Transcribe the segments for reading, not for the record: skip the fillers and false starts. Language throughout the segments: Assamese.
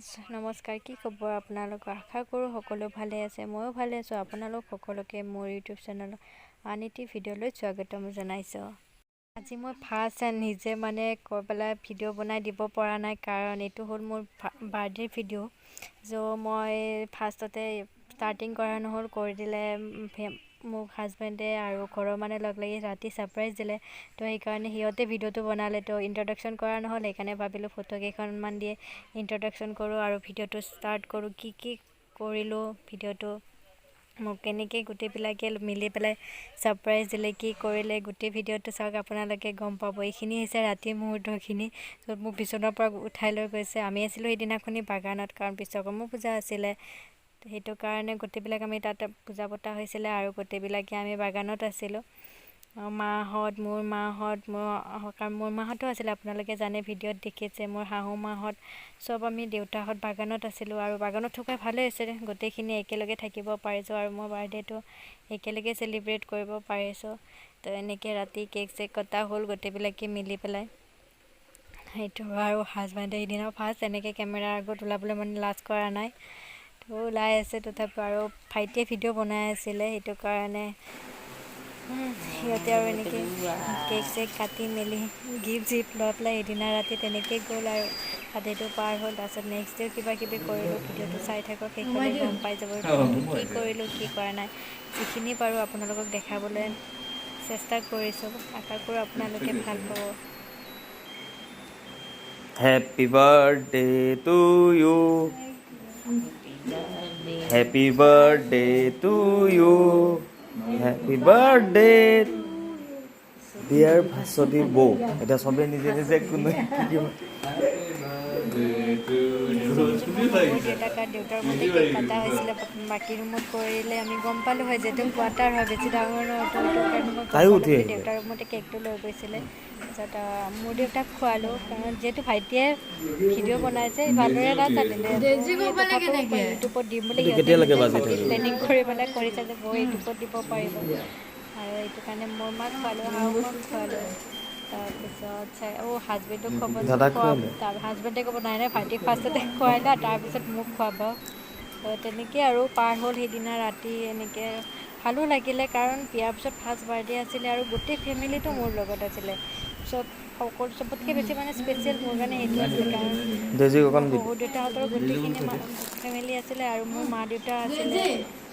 ফ্ৰেণ্ডছ নমস্কাৰ কি খবৰ আপোনালোক আশা কৰোঁ সকলো ভালে আছে ময়ো ভালে আছোঁ আপোনালোক সকলোকে মোৰ ইউটিউব চেনেল আন এটি ভিডিঅ'লৈ স্বাগতম জনাইছোঁ আজি মই ফাৰ্ষ্ট নিজে কৈ পেলাই ভিডিঅ' বনাই দিব পৰা নাই কাৰণ এইটো হ'ল মোৰ বাৰ্থডে ভিডিঅ' মই ফাৰ্ষ্টতে ষ্টাৰ্টিং কৰা নহ'ল কৰি দিলে মোক হাজবেণ্ডে আৰু ঘৰৰ মানে লগ লাগি ৰাতি ছাৰপ্ৰাইজ দিলে তো সেইকাৰণে সিহঁতে ভিডিঅ'টো বনালে তো ইন্ট্ৰডাকশ্যন কৰা নহ'ল সেইকাৰণে ভাবিলোঁ ফটো কেইখনমান দিয়ে ইন্ট্ৰডাকশ্যন কৰোঁ আৰু ভিডিঅ'টো ষ্টাৰ্ট কৰোঁ কি কৰিলোঁ ভিডিঅ'টো মোক কেনেকৈ গোটেইবিলাকে মিলি পেলাই ছাৰপ্ৰাইজ দিলে কি কৰিলে গোটেই ভিডিঅ'টো চাওক আপোনালোকে গম পাব এইখিনি হৈছে ৰাতিৰ মুহূৰ্তখিনি য'ত মোক বিচনাৰ পৰা উঠাই লৈ গৈছে আমি আছিলোঁ সেইদিনাখনি বাগানত কাৰণ বিশ্বকৰ্মা পূজা আছিলে সেইটো কাৰণে গোটেইবিলাক আমি তাতে পূজা পতা হৈছিলে আৰু গোটেইবিলাকে আমি বাগানত আছিলোঁ মাহঁত মোৰ মাহঁতো আছিলে আপোনালোকে জানে ভিডিঅ'ত দেখিছে মোৰ শাহু মাহঁত চব আমি দেউতাহঁত বাগানত আছিলোঁ আৰু বাগানত থকাই ভালে হৈছে গোটেইখিনি একেলগে থাকিব পাৰিছোঁ আৰু মোৰ বাৰ্থডেটো একেলগে চেলিব্ৰেট কৰিব পাৰিছোঁ তো এনেকৈ ৰাতি কেক চেক কটা হ'ল গোটেইবিলাকে মিলি পেলাই সেইটো আৰু হাজবেণ্ডে সেইদিনা ফাৰ্ষ্ট এনেকৈ কেমেৰাৰ আগত ওলাবলৈ লাজ কৰা নাই তো ওলাই আছে তথাপিও আৰু ভাইটিয়ে ভিডিঅ' বনাই আছিলে সেইটো কাৰণে সিহঁতে আৰু এনেকৈ কেক চেক কাটি মেলি গিফ্ট লৈ পেলাই সেইদিনা ৰাতি তেনেকৈ গ'ল আৰু বাৰ্থডেটো পাৰ হ'ল তাৰপিছত নেক্সট ডে কিবা কিবি কৰিলোঁ ভিডিঅ'টো চাই থাকক সেইকাৰণে গম পাই যাব কি কৰিলোঁ কি কৰা নাই যিখিনি পাৰোঁ আপোনালোকক দেখাবলৈ চেষ্টা কৰিছোঁ আশা কৰোঁ আপোনালোকে ভাল পাব Happy birthday to you. Happy birthday to you. Happy birthday dear Bhaswati Bo. এটা সবে নিজে নিজে কোনো দেউতাৰ মতে কেক কটা হৈছিলে বাকী ৰুমত কৰিলে আমি গম পালোঁ হয় যিহেতু কোৱাৰ্টাৰ হয় বেছি ডাঙৰ নহয় দেউতাৰ ৰুমতে কেকটো লৈ গৈছিলে তাৰপিছত মোৰ দেউতাক খোৱালোঁ কাৰণ যিহেতু ভাইটিয়ে ভিডিঅ' বনাইছে ভালদৰে নাজানিলে ইউটিউবত দিম বুলি প্লেনিং কৰি পেলাই কৰিছে যে মই ইউটিউবত দিব পাৰিব আৰু এইটো কাৰণে মোৰ মাক খোৱালোঁ শাহু মাক খোৱালোঁ তাৰপিছত হাজবেণ্ডক হাজবেণ্ডে ক'ব নাই ভাইটিক ফাৰ্ষ্টতে খোৱাইলা তাৰপিছত মোক খুৱাব তো তেনেকৈ আৰু পাৰ হ'ল সেইদিনা ৰাতি এনেকৈ ভালো লাগিলে কাৰণ বিয়াৰ পিছত ফাৰ্ষ্ট বাৰ্থডে আছিলে আৰু গোটেই ফেমিলিটো মোৰ লগত আছিলে চবতকৈ বেছি স্পেচিয়েল মোৰ কাৰণে সেইটো আছিলে কাৰণ শহুৰ দেউতাহঁতৰ গোটেইখিনি ফেমিলি আছিলে আৰু মোৰ মা দেউতা আছিলে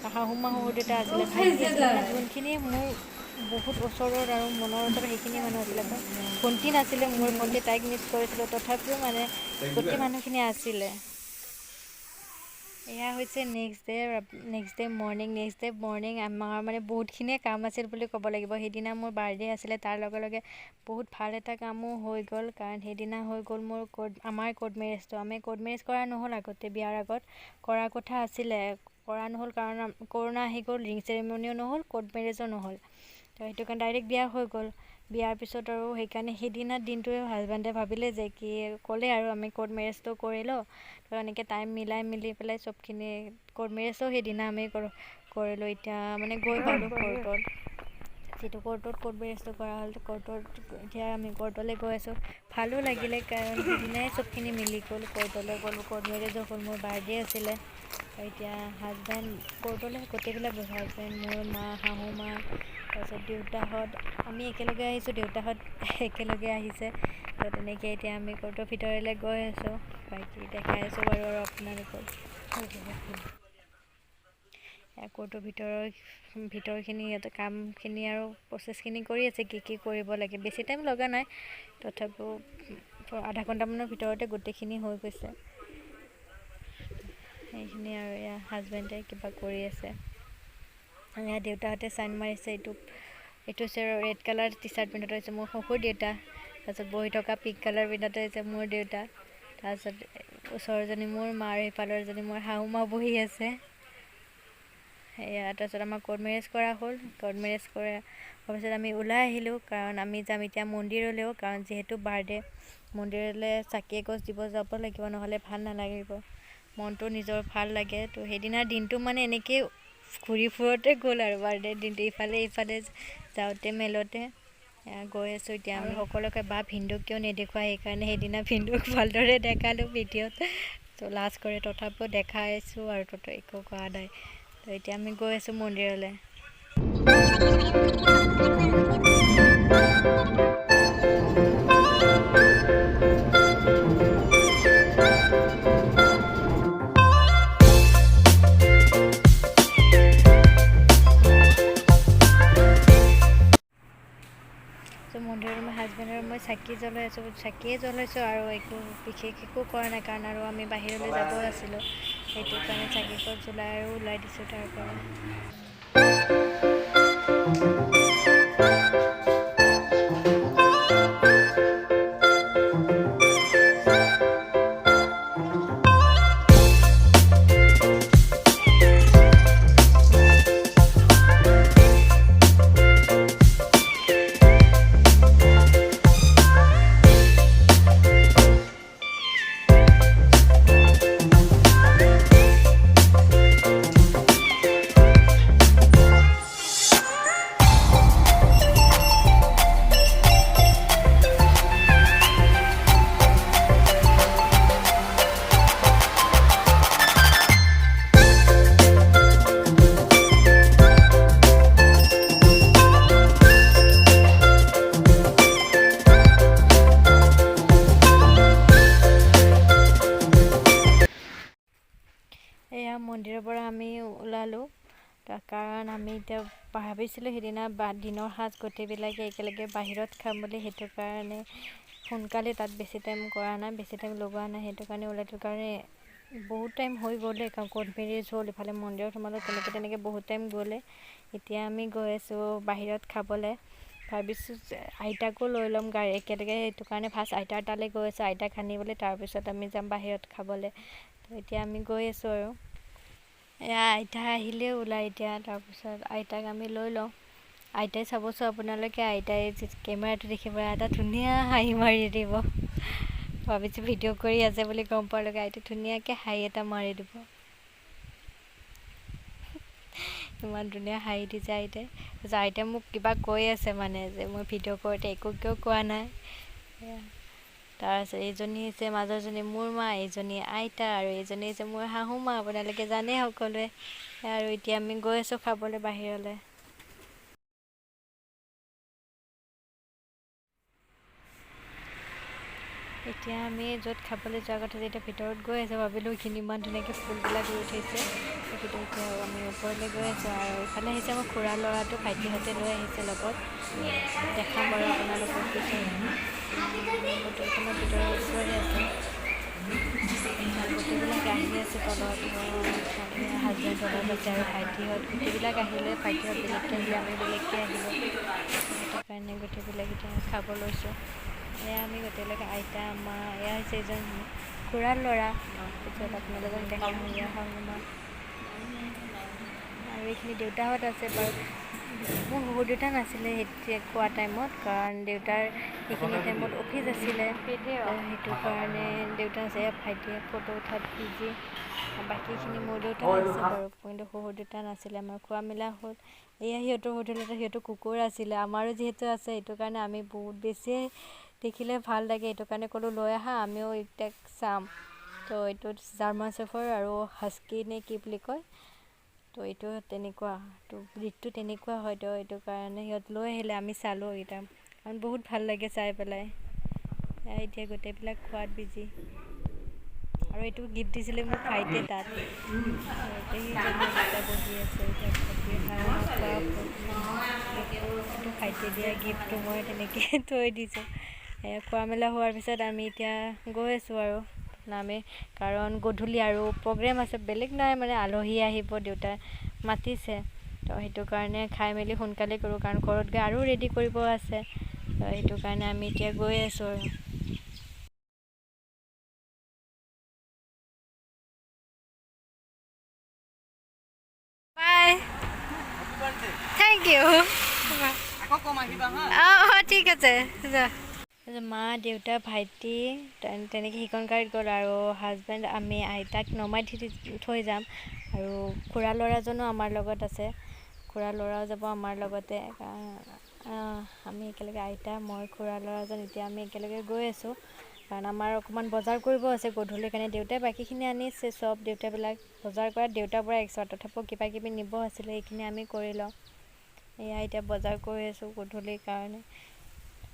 শাহু মা শহুৰ দেউতা আছিলে ভাইটি আছিলে যোনখিনি মোৰ বহুত ওচৰৰ আৰু মনৰ ওচৰত সেইখিনি মানুহ আছিলে ভণ্টি নাছিলে মোৰ ভণ্টি তাইক মিছ কৰিছিলোঁ তথাপিও গোটেই মানুহখিনি আছিলে এয়া হৈছে নেক্সট ডে মৰ্ণিং আমাৰ বহুতখিনিয়ে কাম আছিল বুলি ক'ব লাগিব সেইদিনা মোৰ বাৰ্থডে আছিলে তাৰ লগে লগে বহুত ভাল এটা কামো হৈ গ'ল কাৰণ সেইদিনা হৈ গ'ল মোৰ আমাৰ কোৰ্ট মেৰেজটো আমি কোৰ্ট মেৰেজ কৰা নহ'ল আগতে বিয়াৰ আগত কৰাৰ কথা আছিলে কৰা নহ'ল কাৰণ কৰোণা আহি গ'ল ৰিং চেৰেমনিও নহ'ল কোৰ্ট মেৰেজো নহ'ল তো সেইটো কাৰণে ডাইৰেক্ট বিয়া হৈ গ'ল বিয়াৰ পিছত আৰু সেইকাৰণে সেইদিনা দিনটোৱে হাজবেণ্ডে ভাবিলে যে কি ক'লে আৰু আমি কোৰ্ট মেৰেজটো কৰি লওঁ তো এনেকৈ টাইম মিলি পেলাই চবখিনি কোৰ্ট মেৰেজো সেইদিনা আমি কৰিলোঁ এতিয়া গৈ পালোঁ কোৰ্টত যিটো কোৰ্ট মেৰেজটো কৰা হ'ল এতিয়া আমি কোৰ্টলৈ গৈ আছোঁ ভালো লাগিলে কাৰণ সেইদিনাই চবখিনি মিলি গ'ল কোৰ্টলৈ গ'লোঁ কোৰ্ট মেৰেজো হ'ল মোৰ বাৰ্থডে আছিলে এতিয়া হাজবেণ্ড কোৰ্টলৈ গোটেইবিলাক হাজবেণ্ড মোৰ মা শাহু মা তাৰপিছত দেউতাহঁত আমি একেলগে আহিছোঁ দেউতাহঁত একেলগে আহিছে তো তেনেকৈ এতিয়া আমি কোৰ্টৰ ভিতৰলৈ গৈ আছোঁ বাকী দেখাই আছোঁ বাৰু আৰু আপোনালোকক কোৰ্টৰ ভিতৰখিনি কামখিনি আৰু প্ৰচেছখিনি কৰি আছে কি কৰিব লাগে বেছি টাইম লগা নাই তথাপিও আধা ঘণ্টামানৰ ভিতৰতে গোটেইখিনি হৈ গৈছে সেইখিনি আৰু এয়া হাজবেণ্ডে কিবা কৰি আছে এয়া দেউতাহঁতে চাইন মাৰিছে এইটো হৈছে ৰেড কালাৰ টি চাৰ্ট পিন্ধাটো হৈছে মোৰ শহুৰ দেউতা তাৰপিছত বহি থকা পিংক কালাৰ পিন্ধাটো হৈছে মোৰ দেউতা তাৰপিছত ওচৰজনী মোৰ মা আৰু সেইফালৰজনী মোৰ শাহু মা বহি আছে সেয়া তাৰপিছত আমাৰ কোৰ্ট মেৰেজ কৰা হ'ল কোৰ্ট মেৰেজ কৰা হোৱাৰ পিছত আমি ওলাই আহিলোঁ কাৰণ আমি যাম এতিয়া মন্দিৰলৈও কাৰণ যিহেতু বাৰ্থডে মন্দিৰলৈ চাকি এগছ দিব যাব লাগিব নহ'লে ভাল নালাগিব মনটো নিজৰ ভাল লাগে তো সেইদিনাৰ দিনটো এনেকৈ ঘূৰি ফুৰোঁতে গ'ল আৰু বাৰ্থডে দিনটো ইফালে যাওঁতে মেলোতে গৈ আছোঁ এতিয়া আমি সকলোকে ভিনদেউক কিয় নেদেখুওৱা সেইকাৰণে সেইদিনা ভিনদেউক ভালদৰে দেখালোঁ ভিডিঅ'ত তো লাজ কৰে, তথাপিও দেখাইছোঁ আৰু একো কোৱা নাই। তো এতিয়া আমি গৈ আছোঁ মন্দিৰলৈ। মন্দিৰত মই হাজবেণ্ড আৰু মই চাকি চাকিয়ে জ্বলাইছোঁ আৰু একো বিশেষ একো কৰা নাই, কাৰণ আৰু আমি বাহিৰলৈ যাব আছিলোঁ। সেইটো কাৰণে চাকিখন জ্বলাই আৰু ওলাই দিছোঁ তাৰ পৰা। এয়া মন্দিৰৰ পৰা আমি ওলালোঁ, কাৰণ আমি এতিয়া ভাবিছিলোঁ সেইদিনা দিনৰ সাঁজ গোটেইবিলাকে একেলগে বাহিৰত খাম বুলি। সেইটো কাৰণে সোনকালে তাত বেছি টাইম কৰা নাই, বেছি টাইম লগোৱা নাই, সেইটো কাৰণে ওলাইছোঁ। কাৰণে বহুত টাইম হৈ গ'লে, কোৰ্ট মেৰেজ হ'ল, ইফালে মন্দিৰত সোমালোঁ, তেনেকৈ বহুত টাইম গ'লে। এতিয়া আমি গৈ আছোঁ বাহিৰত খাবলৈ। ভাবিছোঁ যে আইতাকো লৈ ল'ম গাড়ী একেলগে, সেইটো কাৰণে ফাৰ্ষ্ট আইতাৰ তালৈ গৈ আছোঁ, আইতাক আনিবলৈ, তাৰপিছত আমি যাম বাহিৰত খাবলৈ। তো এতিয়া আমি গৈ আছোঁ আৰু এয়া আইতা আহিলেই ওলাই এতিয়া। তাৰপিছত আইতাক আমি লৈ লওঁ। আইতাই চাবচোন আপোনালোকে, আইতাই কেমেৰাটো দেখিব এটা ধুনীয়া হাঁহি মাৰি দিব। ভাবিছোঁ ভিডিঅ' কৰি আছে বুলি গম পোৱালৈকে আইতাই ধুনীয়াকৈ হাঁহি এটা মাৰি দিব। ইমান ধুনীয়া হাঁহি দিছে আইতাই। তাৰপিছত আইতাই মোক কিবা কৈ আছে, মানে যে মই ভিডিঅ' কৰোঁতে একো কিয় কোৱা নাই। তাৰপিছত এইজনী হৈছে মাজৰজনী মোৰ মা, এইজনী আইতা, আৰু এইজনী হৈছে মোৰ শাহু মা, আপোনালোকে জানেই সকলোৱে। আৰু এতিয়া আমি গৈ আছোঁ খাবলৈ বাহিৰলৈ। এতিয়া আমি য'ত খাবলৈ যোৱাৰ কথা এতিয়া ভিতৰত গৈ আছোঁ। ভাবিলোঁ এইখিনি ইমান ধুনীয়াকৈ ফুলবিলাক ৰুই থৈছে, ভিতৰত আমি ওপৰলৈ গৈ আছোঁ। আৰু ইফালে আহিছে মোৰ খুৰাৰ ল'ৰাটো, ভাইটিহঁতে লৈ আহিছে লগত। দেখাম বাৰু আপোনালোকক পিছত। হোটেলখনৰ ভিতৰৰ ওচৰতে আছে, গোটেইবিলাক আহি আছে তলত। হাজবেণ্ড তলত আছে আৰু ভাইটিহঁত গোটেইবিলাক আহিলে। ভাইটিহঁত বেলেগকৈ আহিলে, আমি বেলেগকৈ আহিলোঁ। সেইটো কাৰণে গোটেইবিলাক এতিয়া খাব লৈছোঁ। এয়া আমি গোটেইবিলাক আইতা মা, এয়া হৈছে এজন খুৰাৰ ল'ৰা। পিছত আপোনালোকক দেখাম, এয়া শাহু মা। আৰু এইখিনি দেউতাহঁত আছে বাৰু। মোৰ শহুৰ দেউতা নাছিলে এতিয়া খোৱা টাইমত, কাৰণ দেউতাৰ এইখিনি টাইমত অফিচ আছিলে। সেইটো কাৰণে দেউতা আছে। ভাইটিয়ে ফটো উঠাত বিজি। বাকীখিনি মোৰ দেউতা আছে বাৰু, কিন্তু শহুৰ দেউতা নাছিলে। আমাৰ খোৱা মেলা হ'ল। এয়া সিহঁতৰ হোটেলতে সিহঁতৰ কুকুৰ আছিলে, আমাৰো যিহেতু আছে, সেইটো কাৰণে আমি বহুত বেছিয়ে দেখিলে ভাল লাগে। সেইটো কাৰণে ক'লোঁ লৈ আহা, আমিও এতিয়া চাম। তো এইটো জাৰ্মান শ্বেফাৰ্ড আৰু হাস্কি নে কি বুলি কয়। তো এইটো তেনেকুৱা, তো ব্ৰীডটো তেনেকুৱা হয়। তো এইটো কাৰণে সিহঁত লৈ আহিলে, আমি চালোঁ এইকেইটা, কাৰণ বহুত ভাল লাগে চাই পেলাই। এতিয়া গোটেইবিলাক খোৱাত বিজি। আৰু এইটো গিফ্ট দিছিলে মোক ভাইটিয়ে তাত। এতিয়া বহি আছে, এতিয়া ভাইটিয়ে এইটো ভাইটিয়ে দিয়া গিফ্টটো মই তেনেকৈ থৈ দিছোঁ। খোৱা মেলা হোৱাৰ পিছত আমি এতিয়া গৈ আছোঁ আৰু আমি, কাৰণ গধূলি আৰু প্ৰগ্ৰেম আছে, বেলেগ নাই মানে আলহী আহিব, দেউতাই মাতিছে। তো সেইটো কাৰণে খাই মেলি সোনকালে কৰোঁ, কাৰণ ঘৰত গৈ আৰু ৰেডি কৰিব আছে। তো সেইটো কাৰণে আমি এতিয়া গৈ আছোঁ আৰু। বাই, থেংক ইউ। অঁ ঠিক আছে, যা। মা দেউতা ভাইটি তেনেকৈ সিখন গাড়ীত গ'ল, আৰু হাজবেণ্ড আমি আইতাক নমাই থৈ যাম। আৰু খুৰা ল'ৰাজনো আমাৰ লগত আছে, খুৰা ল'ৰাও যাব আমাৰ লগতে। আমি একেলগে আইতা, মই, খুৰা ল'ৰাজন, এতিয়া আমি একেলগে গৈ আছোঁ। কাৰণ আমাৰ অকণমান বজাৰ কৰিব আছে গধূলিৰ কাৰণে। দেউতাই বাকীখিনি আনিছে চব, দেউতাবিলাক বজাৰ কৰা, দেউতাৰ পৰা এক্সট্ৰা তথাপিও কিবা কিবি নিব আছিলে, সেইখিনি আমি কৰি লওঁ। এয়া এতিয়া বজাৰ কৰি আছোঁ গধূলিৰ কাৰণে,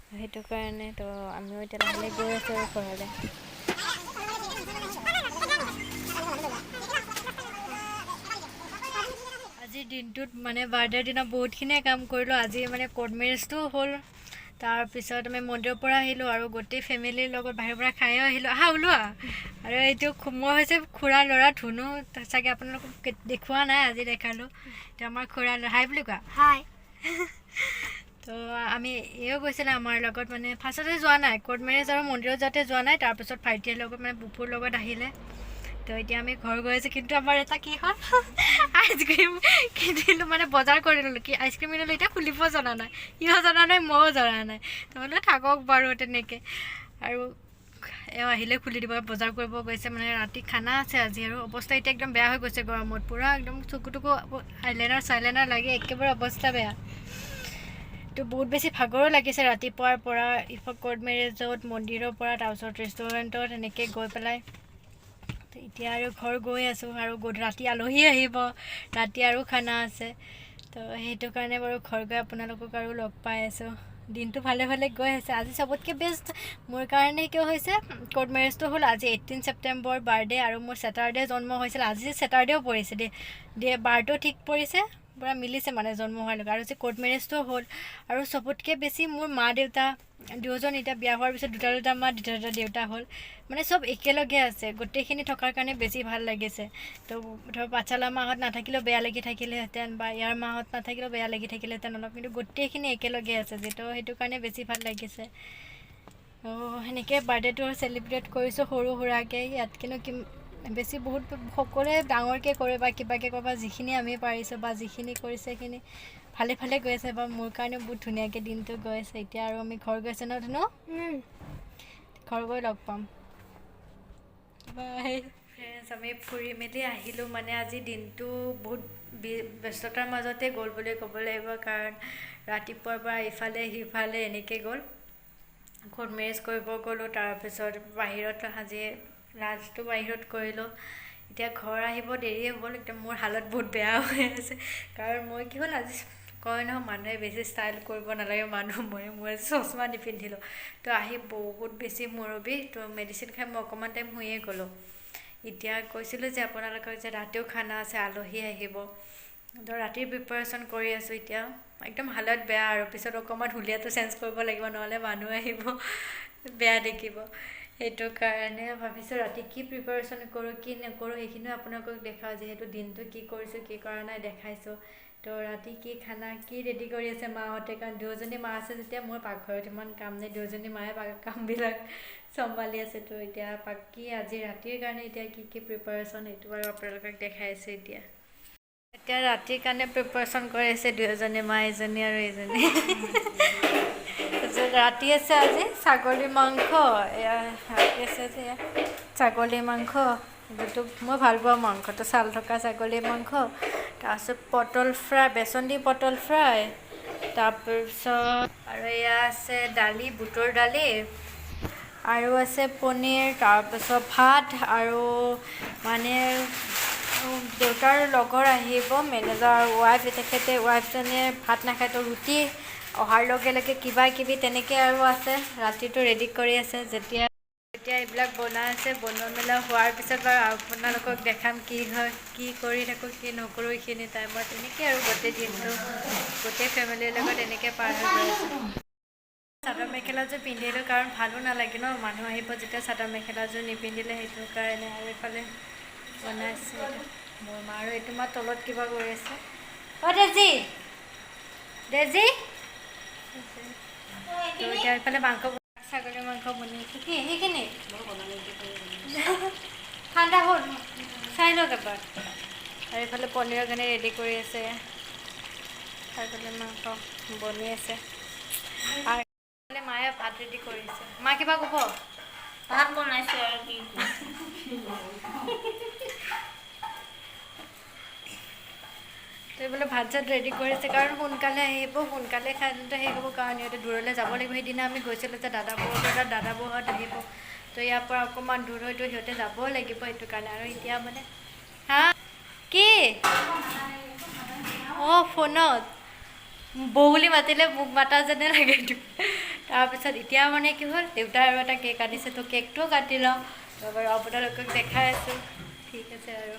সেইটো কাৰণে তো আমিও এতিয়া লাহে গৈ আছোঁ আৰু ঘৰলৈ। আজিৰ দিনটোত মানে বাৰ্থডেৰ দিনা বহুতখিনিয়ে কাম কৰিলোঁ। আজি মানে কোৰ্ট মেৰেজটোও হ'ল, তাৰপিছত আমি মন্দিৰৰ পৰা আহিলোঁ আৰু গোটেই ফেমিলিৰ লগত বাহিৰৰ পৰা খায়ো আহিলোঁ। ওলোৱা। আৰু এইটো মই হৈছে খুৰাৰ ল'ৰা ধুনু, চাগে আপোনালোকক দেখুওৱা নাই, আজি দেখালোঁ। তো আমাৰ খুৰাৰ ল'ৰা, হাই বুলি কোৱা। হাই। তো আমি এও গৈছিলে আমাৰ লগত, মানে ফাৰ্ষ্টতে যোৱা নাই, কোৰ্ট মেৰেজ আৰু মন্দিৰত যাওঁতে যোৱা নাই, তাৰপিছত ভাইটিৰ লগত মানে বুপুৰ লগত আহিলে। তো এতিয়া আমি ঘৰ গৈ আছোঁ, কিন্তু আমাৰ এটা কি হ'ল, আইচক্ৰীম কিনিলোঁ, মানে বজাৰ কৰি ল'লোঁ। কি আইচক্ৰীম কিনিলোঁ এতিয়া খুলিব জনা নাই, সিও জনা নাই, ময়ো জনা নাই। তো বোলো থাকক বাৰু তেনেকৈ, আৰু এওঁ আহিলে খুলি দিব। বজাৰ কৰিব গৈছে, মানে ৰাতি খানা আছে আজি, আৰু অৱস্থা এতিয়া একদম বেয়া হৈ গৈছে গৰমত, পূৰা একদম চকু টকু আইলাইনাৰ লাগি একেবাৰে অৱস্থা বেয়া। তো বহুত বেছি ভাগৰো লাগিছে ৰাতিপুৱাৰ পৰা, কোৰ্ট মেৰেজত, মন্দিৰৰ পৰা, তাৰপিছত ৰেষ্টুৰেণ্টত এনেকৈ গৈ পেলাই। তো এতিয়া আৰু ঘৰ গৈ আছোঁ, আৰু ৰাতি আলহী আহিব, ৰাতি আৰু খানা আছে। তো সেইটো কাৰণে বাৰু ঘৰ গৈ আপোনালোকক আৰু লগ পাই আছোঁ। দিনটো ভালে ভালে গৈ আছে। আজি চবতকৈ বেষ্ট মোৰ কাৰণে কিয় হৈছে, কোৰ্ট মেৰেজটো হ'ল আজি 18 ছেপ্টেম্বৰ বাৰ্থডে, আৰু মোৰ ছেটাৰডে জন্ম হৈছিল। আজি ছেটাৰডেও পৰিছে বাৰটো ঠিক পৰিছে, পূৰা মিলিছে মানে জন্ম হোৱাৰ লগত, আৰু যে কোৰ্ট মেৰেজটো হ'ল। আৰু চবতকৈ বেছি মোৰ মা দেউতা দুয়োজন এতিয়া বিয়া হোৱাৰ পিছত দুটা মা দুটা দেউতা হ'ল, মানে চব একেলগে আছে। গোটেইখিনি থকাৰ কাৰণে বেছি ভাল লাগিছে। তো ধৰক পাঠশালা মাহঁত নাথাকিলেও বেয়া লাগি থাকিলেহেঁতেন, বা ইয়াৰ মাহঁত নাথাকিলেও বেয়া লাগি থাকিলেহেঁতেন অলপ, কিন্তু গোটেইখিনি একেলগে আছে যিটো, সেইটো কাৰণে বেছি ভাল লাগিছে। সেনেকৈ বাৰ্থডেটো চেলিব্ৰেট কৰিছোঁ সৰু সুৰাকৈ। ইয়াত কিন্তু বেছি বহুত সকলোৱে ডাঙৰকৈ কৰে বা কিবাকৈ কৰে, বা যিখিনি আমি পাৰিছোঁ বা যিখিনি কৰিছে সেইখিনি ভালে ভালে গৈ আছে, বা মোৰ কাৰণেও বহুত ধুনীয়াকৈ দিনটো গৈ আছে। এতিয়া আৰু আমি ঘৰ গৈছোঁ ন ধুনু, ঘৰ গৈ লগ পাম। বাই ফ্ৰেণ্ডছ, আমি ফুৰি মেলি আহিলোঁ। মানে আজি দিনটো বহুত ব্যস্ততাৰ মাজতে গ'ল বুলি ক'ব লাগিব, কাৰণ ৰাতিপুৱাৰ পৰা ইফালে সিফালে এনেকৈ গ'ল। কোৰ্ট মেৰেজ কৰিব গ'লোঁ, তাৰপিছত বাহিৰত আজি লাঞ্চটো বাহিৰত কৰিলোঁ। এতিয়া ঘৰ আহিব দেৰিয়ে হ'ল, একদম মোৰ হালত বহুত বেয়া হৈ আছে, কাৰণ মই কি হ'ল, আজি কয় নহয় মানুহে বেছি ষ্টাইল কৰিব নালাগে, মই চশমা নিপিন্ধিলোঁ। তো আহি বহুত বেছি মূৰৰ বিষ, তো মেডিচিন খাই মই অকণমান টাইম শুয়ে গ'লোঁ। এতিয়া কৈছিলোঁ যে আপোনালোকৰ যে ৰাতিও খানা আছে, আলহী আহিব, তো ৰাতিৰ প্ৰিপাৰেশ্যন কৰি আছোঁ। এতিয়া একদম হালত বেয়া, আৰু পিছত অকণমান হুলীয়াটো চেঞ্জ কৰিব লাগিব, নহ'লে মানুহ আহিব বেয়া দেখিব। সেইটো কাৰণে ভাবিছোঁ ৰাতি কি প্ৰিপাৰেশ্যন কৰোঁ কি নকৰোঁ সেইখিনিও আপোনালোকক দেখাওঁ, যিহেতু দিনটো কি কৰিছোঁ কি কৰা নাই দেখাইছোঁ। তো ৰাতি কি খানা কি ৰেডি কৰি আছে মাহঁতে, কাৰণ দুয়োজনী মা আছে যেতিয়া মোৰ পাকঘৰত ইমান কাম নাই, দুয়োজনী মায়ে কামবিলাক চম্ভালি আছে। তো এতিয়া বাকী আজি ৰাতিৰ কাৰণে এতিয়া কি প্ৰিপাৰেশ্যন সেইটো বাৰু আপোনালোকক দেখাইছোঁ। এতিয়া ৰাতিৰ কাৰণে প্ৰিপাৰেশ্যন কৰি আছে দুয়োজনী মা, এজনী আৰু এজনী। ৰাতি আছে আজি ছাগলী মাংস, এয়া ৰাতি আছে যে ছাগলী মাংস, যিটো মই ভাল পাওঁ মাংসটো, ছাল থকা ছাগলী মাংস, তাৰপিছত পটল ফ্ৰাই, বেচন দি পটল ফ্ৰাই, তাৰপিছত আৰু এয়া আছে দালি, বুটৰ দালি, আৰু আছে পনীৰ, তাৰপিছত ভাত, আৰু মানে দেউতাৰ লগৰ আহিব মেনেজাৰ ৱাইফ, তেখেতে ৱাইফজনীয়ে ভাত নাখায়, তো ৰুটি অহাৰ লগে লগে কিবা কিবি তেনেকৈ আৰু আছে, ৰাতিটো ৰেডি কৰি আছে। যেতিয়া এইবিলাক বনাই আছে, বনোৱা মেলা হোৱাৰ পিছত বাৰু আপোনালোকক দেখাম কি হয়, কি কৰি থাকোঁ কি নকৰোঁ এইখিনি টাইমত। তেনেকৈ আৰু গোটেই দিনটো গোটেই ফেমিলিৰ লগত এনেকৈ পাৰ হৈ গৈ আছে। চাদৰ মেখেলাযোৰ পিন্ধিলোঁ, কাৰণ ভালো নালাগে ন, মানুহ আহিব যেতিয়া চাদৰ মেখেলাযোৰ নিপিন্ধিলে, সেইটো কাৰণে। আৰু এইফালে বনাইছে মোৰ মা, আৰু এইটো মা তলত কিবা কৰি আছে। ডেজি তো এতিয়া এইফালে মাংস, ছাগলী মাংস বনাইছোঁ। কি সেইখিনি ঠাণ্ডা হ'ল, চাই লওক এবাৰ। আৰু এইফালে পনীৰৰ কাৰণে ৰেডি কৰি আছে, ছাগলী মাংস বনি আছে, আৰু এইফালে মায়ে ভাত ৰেডি কৰিছে। মা কিবা ক'ব? ভাত বনাইছে আৰু কি তো বোলে ভাত চাত ৰেডি কৰিছে কাৰণ সোনকালে আহিব সোনকালে খাওঁতে শেষ হ'ব কাৰণ ইহঁতে দূৰলৈ যাব লাগিব সেইদিনা আমি গৈছিলোঁ যে দাদাবৌহঁত আহিব তো ইয়াৰ পৰা অকণমান দূৰ হয়তো সিহঁতে যাব লাগিব সেইটো কাৰণে আৰু এতিয়া মানে হা কি অঁ ফোনত বৌ বুলি মাতিলে মোক মাতা যেনে লাগে তাৰপিছত এতিয়া মানে কি হ'ল দেউতা আৰু এটা কেক আনিছে তো কেকটোও কাটি লওঁ বাৰু আপোনালোকক দেখাই আছোঁ ঠিক আছে আৰু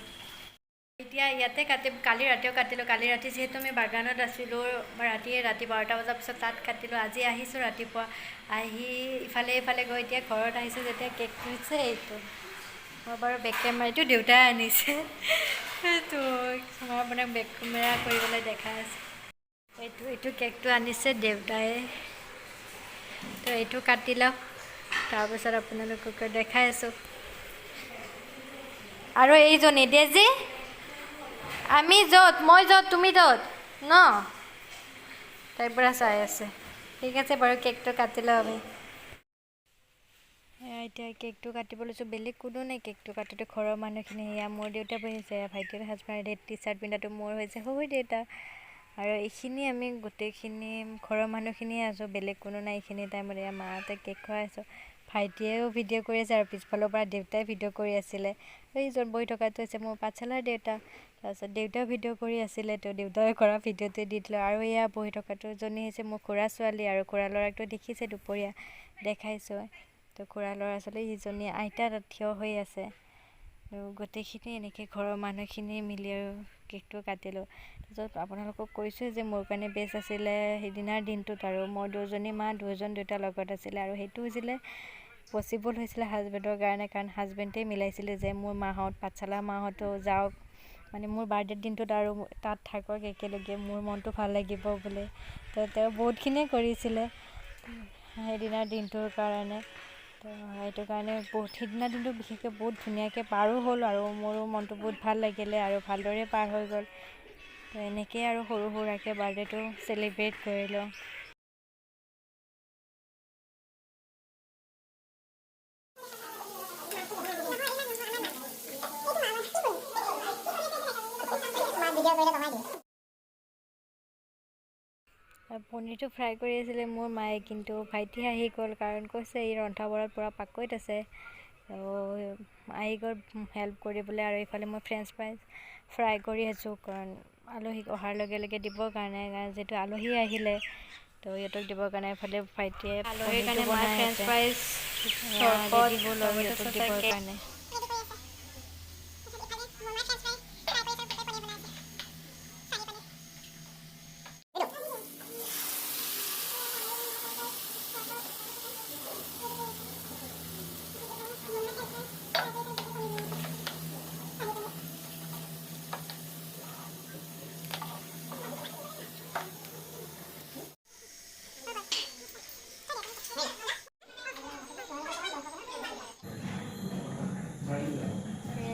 এতিয়া ইয়াতে কাটিম কালি ৰাতিও কাটিলোঁ কালি ৰাতি যিহেতু আমি বাগানত আছিলোঁ ৰাতি 12টা বজাৰ পিছত তাত কাটিলোঁ আজি আহিছোঁ ৰাতিপুৱা আহি ইফালে গৈ এতিয়া ঘৰত আহিছোঁ যেতিয়া কেকটো হৈছে এইটো মই বাৰু বেক কেমেৰা এইটো দেউতাই আনিছে তো মই আপোনাক বেক কেমেৰা কৰিবলৈ দেখাই আছোঁ এইটো কেকটো আনিছে দেউতাই তো এইটো কাটি লওঁ তাৰপিছত আপোনালোকক দেখাই আছোঁ আৰু এইজনী ডেজি আমি মই য'ত তুমি ত'ত ন তাইৰ পৰা চাই আছে ঠিক আছে বাৰু কেকটো কাটি লওঁ আমি এতিয়া কেকটো কাটিব লৈছোঁ বেলেগ কোনো নাই কেকটো কাটোতে ঘৰৰ মানুহখিনি সেয়া মোৰ দেউতা বহিছে ভাইটিৰ হাজবেণ্ড ৰেড টি চাৰ্ট পিন্ধাটো মোৰ হৈছে শহুৰ দেউতা আৰু এইখিনি আমি গোটেইখিনি ঘৰৰ মানুহখিনিয়ে আছোঁ বেলেগ কোনো নাই এইখিনি টাইমত এয়া মাহঁতে কেক খুৱাই আছোঁ ভাইটিয়েও ভিডিঅ' কৰি আছে আৰু পিছফালৰ পৰা দেউতাই ভিডিঅ' কৰি আছিলে এইজন বহি থকাটো হৈছে মোৰ পাঠশালাৰ দেউতা তাৰপিছত দেউতাও ভিডিঅ' কৰি আছিলে তো দেউতাই কৰা ভিডিঅ'টো দি দিলোঁ আৰু এয়া বহি থকাটো জনী হৈছে মোৰ খুৰা ছোৱালী আৰু খুৰা ল'ৰাকটো দেখিছে দুপৰীয়া দেখাইছোঁ তো খুৰা ল'ৰা ছোৱালী ইজনী আইতা তাত থিয় হৈ আছে তো গোটেইখিনি এনেকৈ ঘৰৰ মানুহখিনি মিলি আৰু কেকটো কাটিলোঁ তাৰপিছত আপোনালোকক কৈছোঁ যে মোৰ কাৰণে বেষ্ট আছিলে সেইদিনাৰ দিনটোত আৰু মই দুজনী মা দুজন দেউতা লগত আছিলে আৰু সেইটো হৈছিলে পচিবল হৈছিলে হাজবেণ্ডৰ কাৰণে কাৰণ হাজবেণ্ডে মিলাইছিলে যে মোৰ মাহঁত পাঠশালা মাহঁতো যাওক মানে মোৰ বাৰ্থডেৰ দিনটোত আৰু তাত থাকক একেলগে মোৰ মনটো ভাল লাগিব বোলে তো তেওঁ বহুতখিনিয়ে কৰিছিলে সেইদিনাৰ দিনটোৰ কাৰণে তো সেইটো কাৰণে সেইদিনা দিনটো বিশেষকৈ বহুত ধুনীয়াকৈ পাৰো হ'ল আৰু মোৰো মনটো বহুত ভাল লাগিলে আৰু ভালদৰে পাৰ হৈ গ'ল তো এনেকৈয়ে আৰু সৰু সুৰাকৈ বাৰ্থডেটো চেলিব্ৰেট কৰিলোঁ পনীৰটো ফ্ৰাই কৰি আছিলে মোৰ মায়ে কিন্তু ভাইটি আহি গ'ল কাৰণ কৈছে এই ৰন্ধা বঢ়াত পূৰা পাকৈত আছে আহি গ'ল হেল্প কৰিবলৈ আৰু এইফালে মই ফ্ৰেঞ্চ ফ্ৰাই কৰি আছোঁ কাৰণ আলহীক অহাৰ লগে লগে দিবৰ কাৰণে যিহেতু আলহী আহিলে তো সিহঁতক দিবৰ কাৰণে এইফালে ভাইটিয়ে আলহীৰ কাৰণে বনাই ফ্ৰেঞ্চ ফ্ৰাইজ ৰেডি হ'ল আৰু সিহঁতক দিবৰ কাৰণে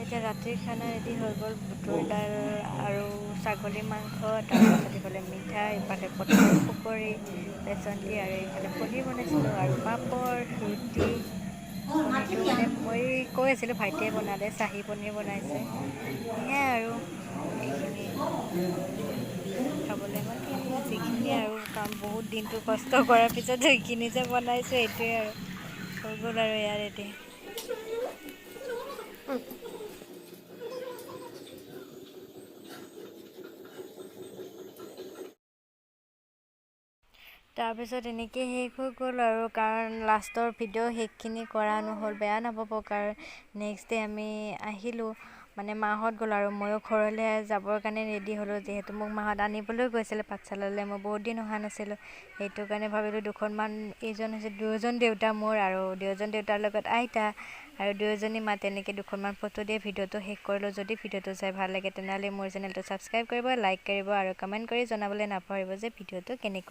এতিয়া ৰাতিৰ খানা ৰেডি হৈ গ'ল বুটৰ দাল আৰু ছাগলী মাংস তাৰপিছত ইফালে মিঠাই ইফালে পটল পকৰি বেচন দি আৰু ইফালে পনীৰ বনাইছিলোঁ আৰু পাপৰ ৰুটি পনীৰটো মানে মই কৈ আছিলোঁ ভাইটিয়ে বনালে চাহী পনীৰ বনাইছে সেয়াই আৰু এইখিনি খাবলৈ মানে যিখিনি আৰু কাম বহুত দিনটো কষ্ট কৰাৰ পিছত যিখিনি যে বনাইছোঁ এইটোৱে আৰু হৈ গ'ল আৰু এয়া ৰেডি তাৰপিছত এনেকৈ শেষ হৈ গ'ল আৰু কাৰণ লাষ্টৰ ভিডিঅ' সেইখিনি কৰা নহ'ল বেয়া নাপাব কাৰণ নেক্সট ডে আমি আহিলোঁ মানে মাহঁত গ'ল আৰু ময়ো ঘৰলৈ যাবৰ কাৰণে ৰেডি হ'লোঁ যিহেতু মোক মাহঁত আনিবলৈ গৈছিলে পাঠশালালৈ মই বহুত দিন অহা নাছিলোঁ সেইটো কাৰণে ভাবিলোঁ দুখনমান এইজন হৈছে দুয়োজন দেউতা মোৰ আৰু দুয়োজন দেউতাৰ লগত আইতা আৰু দুয়োজনী মা তেনেকৈ দুখনমান ফটো দিয়ে ভিডিঅ'টো শেষ কৰিলোঁ যদি ভিডিঅ'টো চাই ভাল লাগে তেনেহ'লে মোৰ চেনেলটো ছাবস্ক্ৰাইব কৰিব লাইক কৰিব আৰু কমেণ্ট কৰি জনাবলৈ নাপাহৰিব যে ভিডিঅ'টো কেনেকুৱা